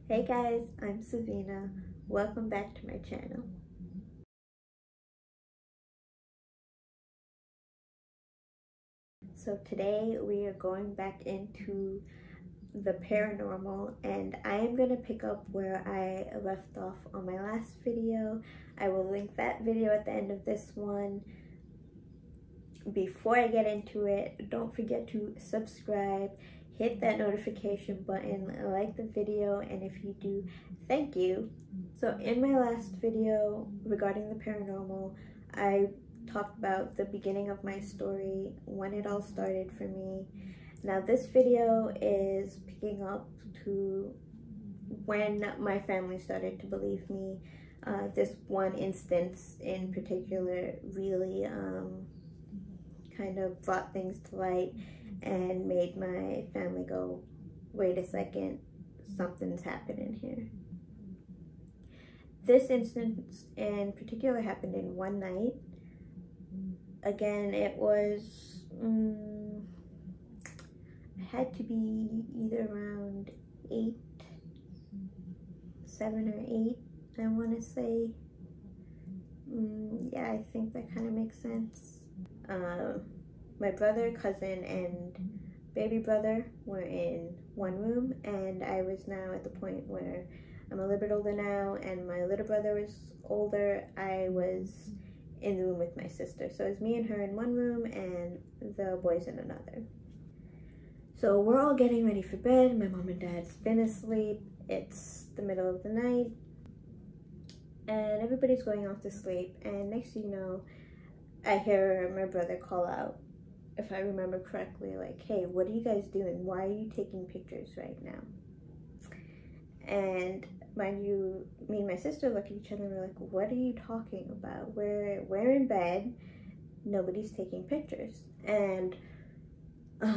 Hey guys, I'm Savina. Welcome back to my channel. So today we are going back into the paranormal, and I am going to pick up where I left off on my last video. I will link that video at the end of this one. Before I get into it, don't forget to subscribe, hit that notification button, like the video, and if you do, thank you. So in my last video regarding the paranormal, I talked about the beginning of my story, when it all started for me. Now this video is picking up to when my family started to believe me. This one instance in particular really kind of brought things to light and made my family go, wait a second, something's happening here. This instance in particular happened in one night. Again, it was, had to be either around 7 or 8, I want to say. Yeah, I think that kind of makes sense. My brother, cousin, and baby brother were in one room, and I was now at the point where I'm a little bit older now, and my little brother was older. I was in the room with my sister. So it was me and her in one room, and the boys in another. So we're all getting ready for bed. My mom and dad's been asleep. It's the middle of the night, and everybody's going off to sleep. And next thing you know, I hear my brother call out, if I remember correctly, like, hey, what are you guys doing? Why are you taking pictures right now? And mind you, me and my sister look at each other and we're like, what are you talking about? We're in bed, nobody's taking pictures. And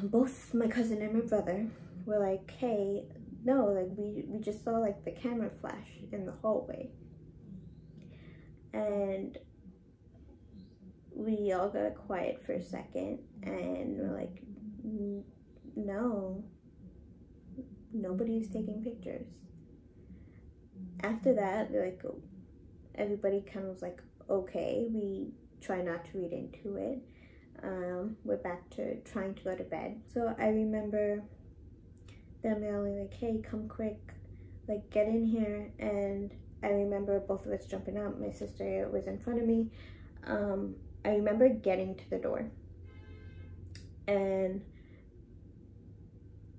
both my cousin and my brother were like, hey, no, like we just saw like the camera flash in the hallway. And we all got quiet for a second, and we're like, no, nobody's taking pictures. After that, like, everybody kind of was like, okay, we try not to read into it. We're back to trying to go to bed. So I remember them yelling like, hey, come quick, like, get in here. And I remember both of us jumping up. My sister was in front of me. I remember getting to the door, and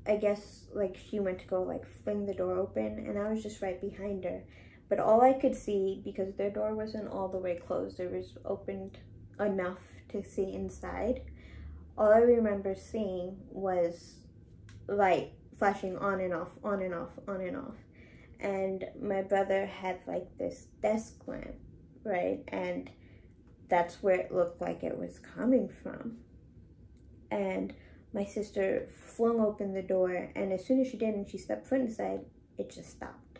I guess like she went to go like fling the door open, and I was just right behind her. But all I could see, because their door wasn't all the way closed, it was opened enough to see inside. All I remember seeing was light flashing on and off, on and off, on and off. And my brother had like this desk lamp, right? And that's where it looked like it was coming from. And my sister flung open the door, and as soon as she did and she stepped foot inside, it just stopped.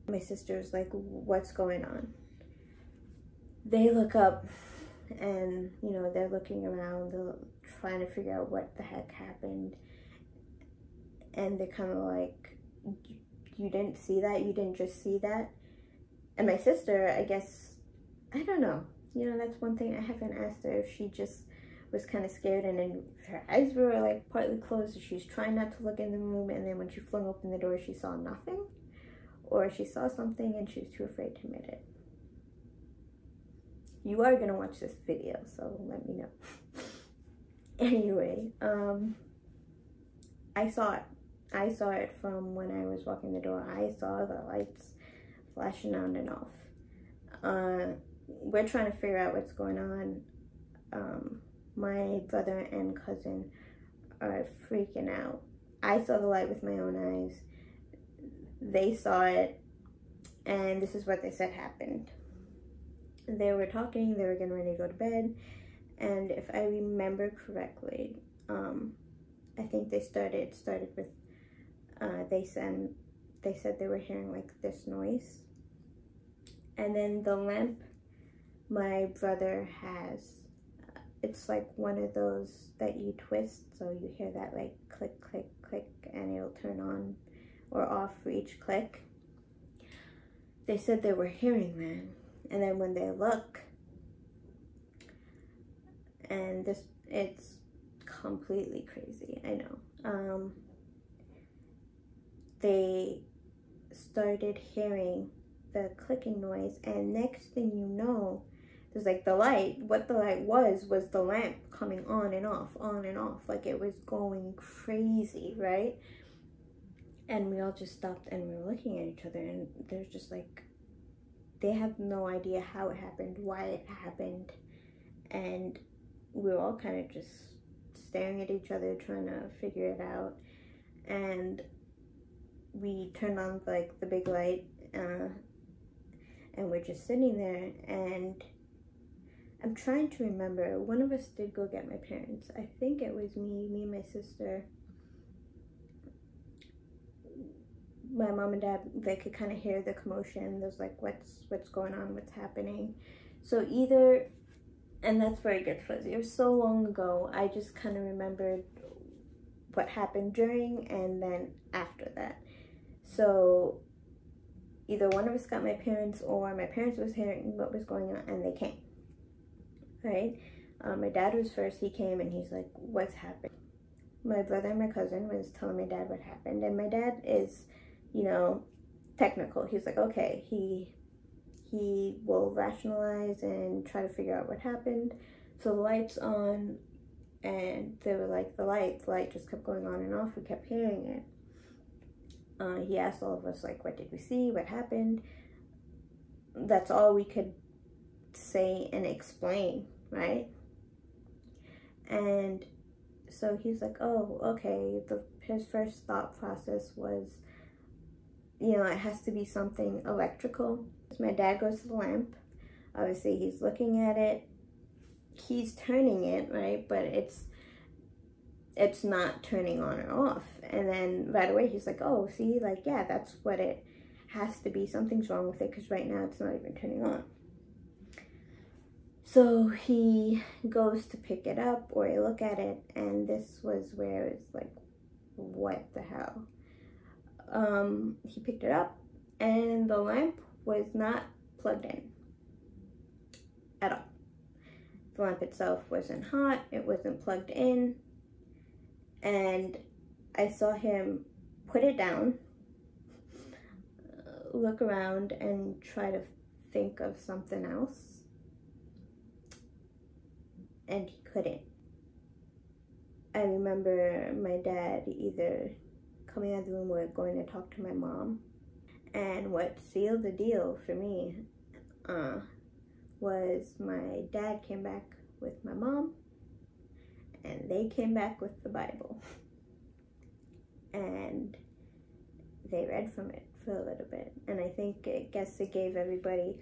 My sister was like, what's going on? They look up, and you know, they're looking around, they're trying to figure out what the heck happened. And they're kind of like, you didn't see that? You didn't just see that? And my sister, I guess, I don't know. You know, that's one thing I haven't asked her, if she just was kind of scared and then her eyes were like partly closed, so she was trying not to look in the room, and then when she flung open the door she saw nothing, or she saw something and she was too afraid to admit it. You are gonna watch this video, so let me know. Anyway, I saw it from when I was walking the door. I saw the lights flashing on and off. We're trying to figure out what's going on. My brother and cousin are freaking out. I saw the light with my own eyes. They saw it, and this is what they said happened. They were talking, they were getting ready to go to bed, and if I remember correctly, I think they started with, they said they were hearing like this noise. And then the lamp my brother has, it's like one of those that you twist, so you hear that like click, click, click, and it'll turn on or off for each click. they said they were hearing that. And then when they look, and this, it's completely crazy, I know. They started hearing the clicking noise, and next thing you know, there's like the light. What the light was the lamp coming on and off, like it was going crazy, right? And we all just stopped and we were looking at each other, and there's just like, they have no idea how it happened, why it happened, and we were all kind of just staring at each other trying to figure it out. And we turned on like the big light, and we're just sitting there, and I'm trying to remember, one of us did go get my parents. I think it was me and my sister. My mom and dad, they could kind of hear the commotion. There's like, what's going on, what's happening? So either, and that's where it gets fuzzy. It was so long ago, I just kind of remembered what happened during and then after that. So either one of us got my parents, or my parents was hearing what was going on and they came, right? My dad was first. He came and he's like, what's happening? My brother and my cousin was telling my dad what happened, and my dad is, you know, technical. He's like, okay, he will rationalize and try to figure out what happened. So the light's on, and they were like, the light just kept going on and off. We kept hearing it. He asked all of us, like, what did we see? What happened? That's all we could say and explain, right? And so he's like, oh, okay. His first thought process was, you know, it has to be something electrical. My dad goes to the lamp. Obviously, he's looking at it. He's turning it, right? But it's not turning on or off. And then right away, he's like, oh, see, like, yeah, that's what it has to be. Something's wrong with it, because right now it's not even turning on. So he goes to pick it up or look at it, and this was where it's like, what the hell? He picked it up, and the lamp was not plugged in at all. The lamp itself wasn't hot, it wasn't plugged in, and I saw him put it down, look around, and try to think of something else, and he couldn't. I remember my dad either coming out of the room or going to talk to my mom. And what sealed the deal for me was my dad came back with my mom, and they came back with the Bible. And they read from it for a little bit. And I guess it gave everybody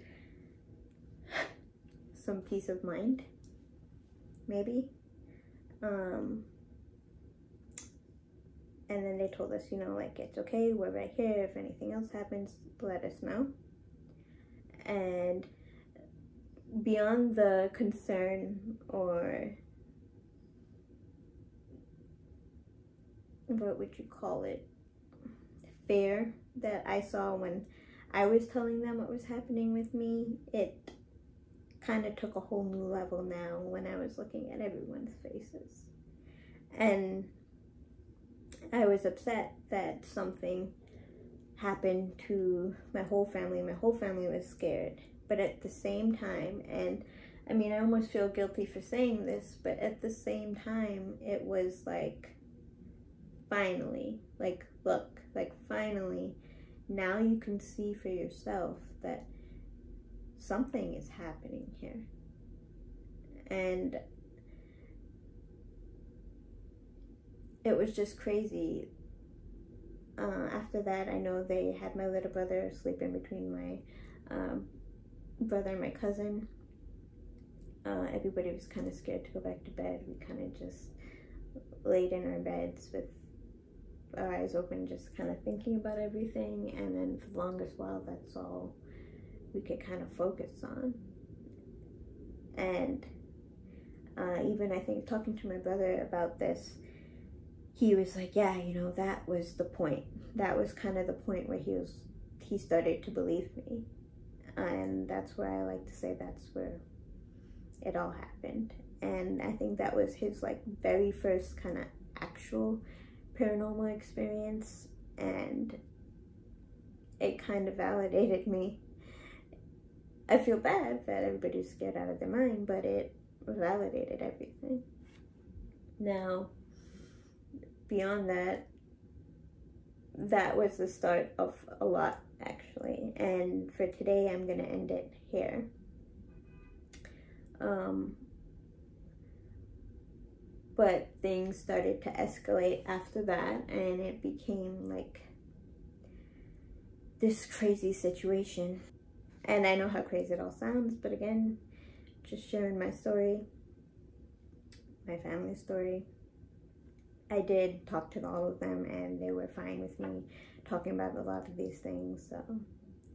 some peace of mind, maybe. And then they told us, you know, like, it's okay, we're right here. If anything else happens, let us know. And beyond the concern or what would you call it, fear that I saw when I was telling them what was happening with me, it kind of took a whole new level now when I was looking at everyone's faces. And I was upset that something happened to my whole family. My whole family was scared. But at the same time, and I mean, I almost feel guilty for saying this, but at the same time, it was like, finally, like, look, like, finally, now you can see for yourself that something is happening here. And it was just crazy. After that, I know they had my little brother sleeping between my brother and my cousin. Everybody was kind of scared to go back to bed. We kind of just laid in our beds with our eyes open, just kind of thinking about everything. And then for the longest while, that's all we could kind of focus on. And even I think talking to my brother about this, he was like, yeah, you know, that was the point. That was kind of the point where he started to believe me. And that's where I like to say that's where it all happened. And I think that was his like very first kind of actual paranormal experience, and it kind of validated me. I feel bad that everybody's scared out of their mind, but it validated everything. Now, beyond that, that was the start of a lot, actually. And for today, I'm gonna end it here. But things started to escalate after that, and it became like this crazy situation. And I know how crazy it all sounds, but again, just sharing my story, my family's story. I did talk to all of them, and they were fine with me talking about a lot of these things, so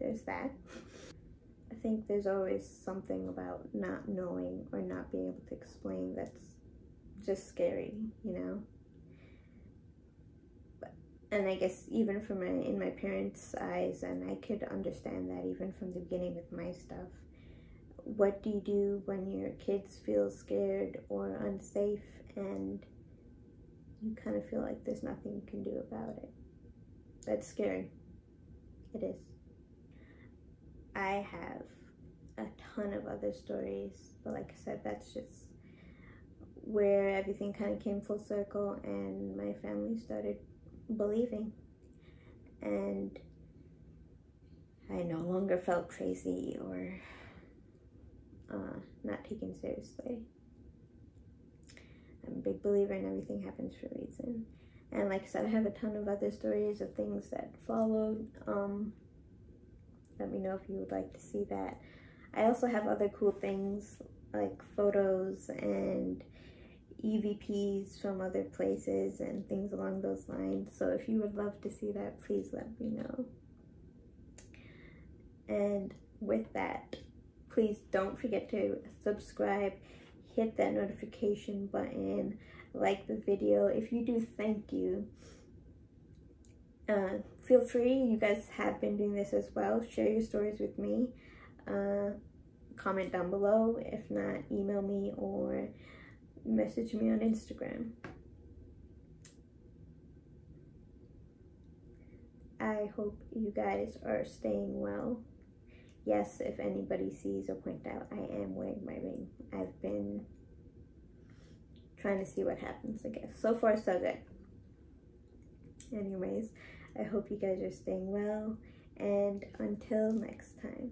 there's that. I think there's always something about not knowing or not being able to explain that's just scary, you know? And I guess even from in my parents' eyes, and I could understand that even from the beginning with my stuff. What do you do when your kids feel scared or unsafe and you kind of feel like there's nothing you can do about it? That's scary. It is. I have a ton of other stories, but like I said, that's just where everything kind of came full circle and my family started believing, and I no longer felt crazy or not taken seriously. I'm a big believer in everything happens for a reason. And like I said, I have a ton of other stories of things that followed. Let me know if you would like to see that. I also have other cool things like photos and EVPs from other places and things along those lines. So if you would love to see that, please let me know. And with that, please don't forget to subscribe, hit that notification button, like the video. If you do, thank you. Feel free, you guys have been doing this as well. Share your stories with me. Comment down below. If not, email me or message me on Instagram. I hope you guys are staying well. Yes, if anybody sees or point out, I am wearing my ring. I've been trying to see what happens, I guess. So far, so good. Anyways, I hope you guys are staying well, and until next time.